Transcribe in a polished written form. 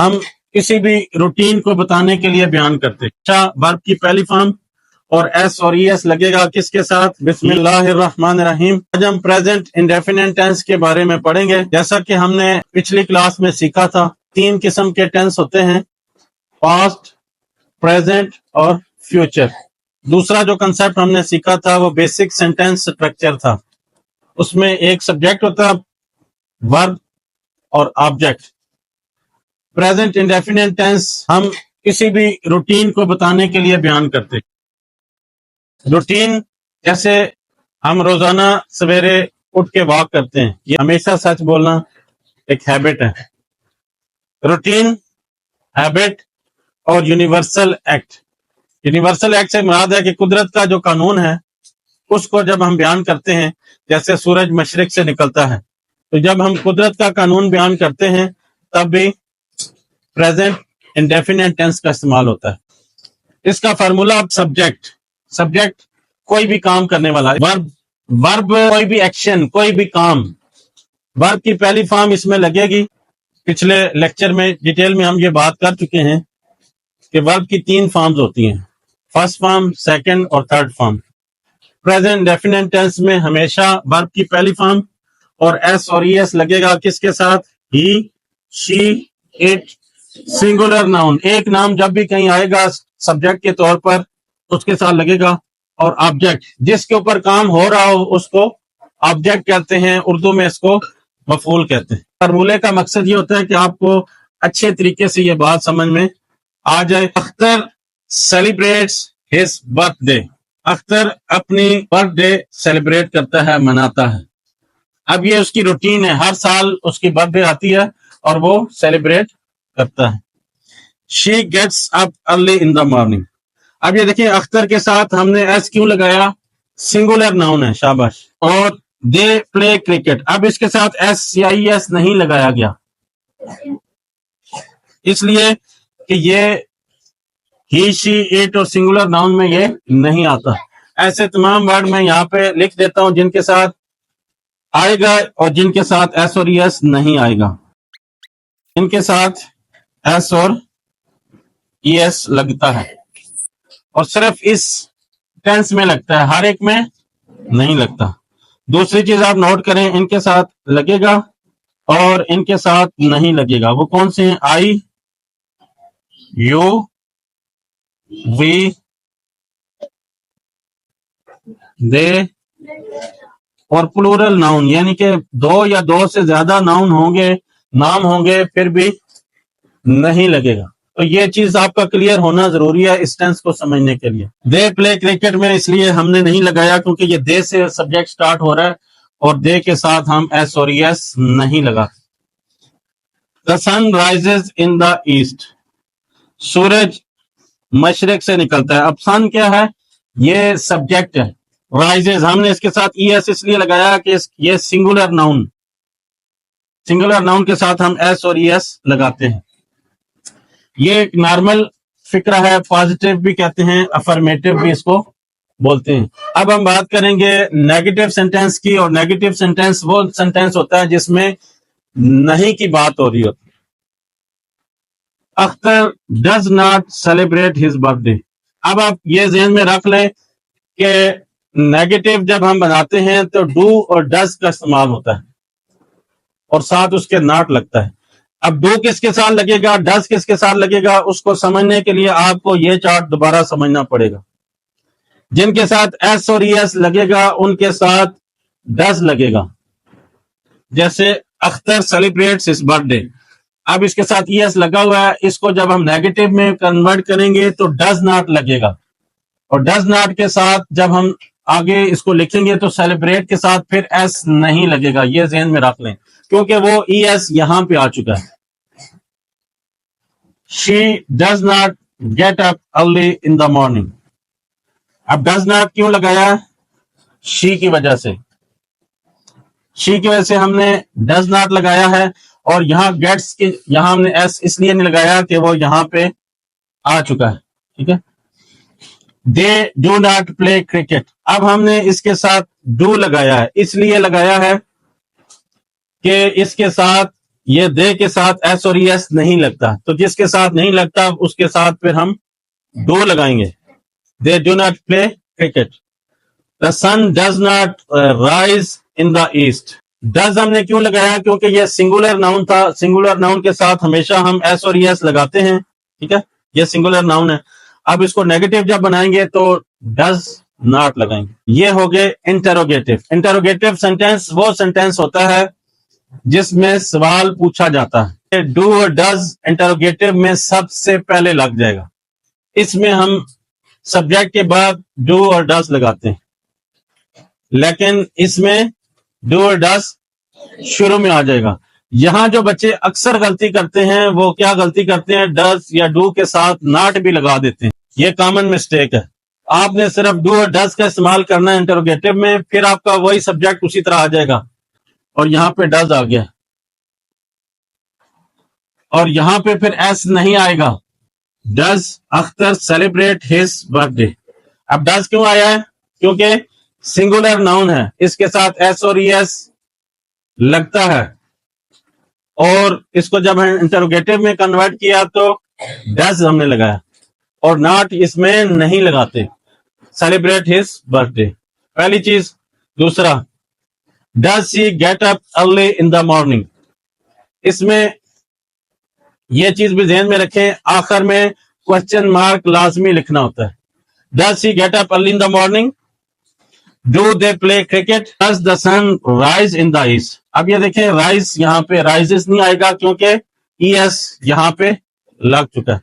हम किसी भी रूटीन को बताने के लिए बयान करते हैं। अच्छा, वर्ब की पहली फॉर्म और एस और ईएस लगेगा किसके साथ? बिस्मिल्लाहिर्रहमानिर्रहीम। आज हम प्रेजेंट इंडेफिनिट टेंस के बारे में पढ़ेंगे। जैसा कि हमने पिछली क्लास में सीखा था, 3 किस्म के टेंस होते हैं, पास्ट, प्रेजेंट और फ्यूचर। दूसरा जो कंसेप्ट हमने सीखा था वो बेसिक सेंटेंस स्ट्रक्चर था। उसमें एक सब्जेक्ट होता है, वर्ब और ऑब्जेक्ट। प्रेजेंट इंडेफिनिट टेंस हम किसी भी रूटीन को बताने के लिए बयान करते हैं। रूटीन जैसे हम रोजाना सवेरे उठ के वॉक करते हैं, ये हमेशा सच बोलना एक हैबिट है। रूटीन, हैबिट और यूनिवर्सल एक्ट। यूनिवर्सल एक्ट से मुराद है कि कुदरत का जो कानून है उसको जब हम बयान करते हैं, जैसे सूरज मशरिक से निकलता है, तो जब हम कुदरत का कानून बयान करते हैं तब भी प्रेजेंट इंडेफिनिट टेंस का इस्तेमाल होता है। इसका फार्मूला, सब्जेक्ट कोई भी काम करने वाला, वर्ब कोई भी एक्शन, कोई भी काम। वर्ब की पहली फॉर्म इसमें लगेगी। पिछले लेक्चर में डिटेल में हम ये बात कर चुके हैं कि वर्ब की 3 फॉर्म्स होती हैं, फर्स्ट फॉर्म, सेकंड और third form. Present indefinite tense में हमेशा वर्ब की पहली फॉर्म और एस और ईएस लगेगा किसके साथ? ही, शी, इट, सिंगुलर नाउन। एक नाम जब भी कहीं आएगा सब्जेक्ट के तौर पर उसके साथ लगेगा, और ऑब्जेक्ट जिसके ऊपर काम हो रहा हो उसको ऑब्जेक्ट कहते हैं, उर्दू में इसको मफूल कहते हैं। फॉर्मूले का मकसद ये होता है कि आपको अच्छे तरीके से ये बात समझ में आ जाए। Akhtar celebrates his birthday. Akhtar अपनी बर्थडे सेलिब्रेट करता है, मनाता है। अब ये उसकी रूटीन है, हर साल उसकी बर्थडे आती है और वो सेलिब्रेट करता है। She gets up early in the morning. अब ये देखिए, अख्तर के साथ हमने एस क्यों लगाया? सिंगुलर नाउन है, शाबाश। और दे प्ले क्रिकेट, अब इसके साथ एस या ई एस नहीं लगाया गया, इसलिए कि ये ही, शी, इट और सिंगुलर नाउन में ये नहीं आता। ऐसे तमाम वर्ड मैं यहाँ पे लिख देता हूं जिनके साथ आएगा और जिनके साथ एस और ई एस नहीं आएगा। इनके साथ एस और ई एस लगता है और सिर्फ इस टेंस में लगता है, हर एक में नहीं लगता। दूसरी चीज आप नोट करें, इनके साथ लगेगा और इनके साथ नहीं लगेगा। वो कौन से हैं? आई, यू, वी, दे और प्लूरल नाउन, यानी कि 2 या 2 से ज्यादा नाउन होंगे, नाम होंगे, फिर भी नहीं लगेगा। तो ये चीज आपका क्लियर होना जरूरी है इस टेंस को समझने के लिए। दे प्ले क्रिकेट में इसलिए हमने नहीं लगाया क्योंकि ये दे से सब्जेक्ट स्टार्ट हो रहा है और दे के साथ हम एस और एस नहीं लगाते। The sun rises in the east. सूरज मशरिक से निकलता है। अब सन क्या है? ये सब्जेक्ट है। राइजेस हमने इसके साथ ई एस इसलिए लगाया कि ये सिंगुलर नाउन के साथ हम एस और ई एस लगाते हैं। ये एक नॉर्मल फिक्रा है, पॉजिटिव भी कहते हैं, अफर्मेटिव भी इसको बोलते हैं। अब हम बात करेंगे नेगेटिव सेंटेंस की, और नेगेटिव सेंटेंस वो सेंटेंस होता है जिसमें नहीं की बात हो रही होती। Akhtar does not celebrate his birthday. अब आप ये ज़हन में रख लें कि नेगेटिव जब हम बनाते हैं तो डू और डज का इस्तेमाल होता है और साथ उसके नॉट लगता है। अब डू किसके साथ लगेगा, डज किसके साथ लगेगा, उसको समझने के लिए आपको ये चार्ट दोबारा समझना पड़ेगा। जिनके साथ एस और ई एस लगेगा उनके साथ डज लगेगा। जैसे अख्तर सेलिब्रेट्स हिज बर्थडे, अब इसके साथ ई एस लगा हुआ है, इसको जब हम नेगेटिव में कन्वर्ट करेंगे तो डज नॉट लगेगा, और डज नॉट के साथ जब हम आगे इसको लिखेंगे तो सेलिब्रेट के साथ फिर एस नहीं लगेगा। ये ज़हन में रख लें क्योंकि वो ई एस यहां पे आ चुका है। She does not get up early in the morning. अब does not क्यों लगाया? she की वजह से। she की वजह से हमने does not लगाया है, और यहाँ gets की यहाँ हमने s इसलिए नहीं लगाया कि वो यहाँ पे आ चुका है। ठीक है। They do not play cricket, अब हमने इसके साथ do लगाया है, इसलिए लगाया है कि इसके साथ ये दे के साथ एस और एस नहीं लगता, तो जिसके साथ नहीं लगता उसके साथ फिर हम डू लगाएंगे। They do not play cricket. The sun does not rise in the east. Does हमने क्यों लगाया? क्योंकि ये सिंगुलर नाउन था। सिंगुलर नाउन के साथ हमेशा हम एस और एस लगाते हैं, ठीक है, ये सिंगुलर नाउन है। अब इसको नेगेटिव जब बनाएंगे तो डज नॉट लगाएंगे। ये हो गए इंटरोगेटिव। इंटरोगेटिव सेंटेंस वो सेंटेंस होता है जिसमें सवाल पूछा जाता है। डू और डज इंटरोगेटिव में सबसे पहले लग जाएगा। इसमें हम सब्जेक्ट के बाद डू और डज लगाते हैं, लेकिन इसमें डू और डज शुरू में आ जाएगा। यहां जो बच्चे अक्सर गलती करते हैं वो क्या गलती करते हैं? डज या डू के साथ नॉट भी लगा देते हैं। ये कॉमन मिस्टेक है। आपने सिर्फ डू और डज का इस्तेमाल करना है इंटरोगेटिव में, फिर आपका वही सब्जेक्ट उसी तरह आ जाएगा। और यहां पे डज आ गया और यहां पे फिर एस नहीं आएगा। Does Akhtar celebrate his birthday. अब डज क्यों आया है? क्योंकि सिंगुलर नाउन है, इसके साथ एस और एस लगता है। और इसको जब हम इंटरोगेटिव में कन्वर्ट किया तो डज हमने लगाया और नॉट इसमें नहीं लगाते। सेलिब्रेट हिज बर्थडे, पहली चीज। दूसरा, does she get up early in the morning. इसमें यह चीज भी ध्यान में रखें, आखिर में क्वेश्चन मार्क लाजमी लिखना होता है। Does she get up early in the morning? Do they play cricket? Does the sun rise in the east? अब ये देखें, राइज यहाँ पे राइजेस नहीं आएगा क्योंकि ईएस यहाँ पे लग चुका है।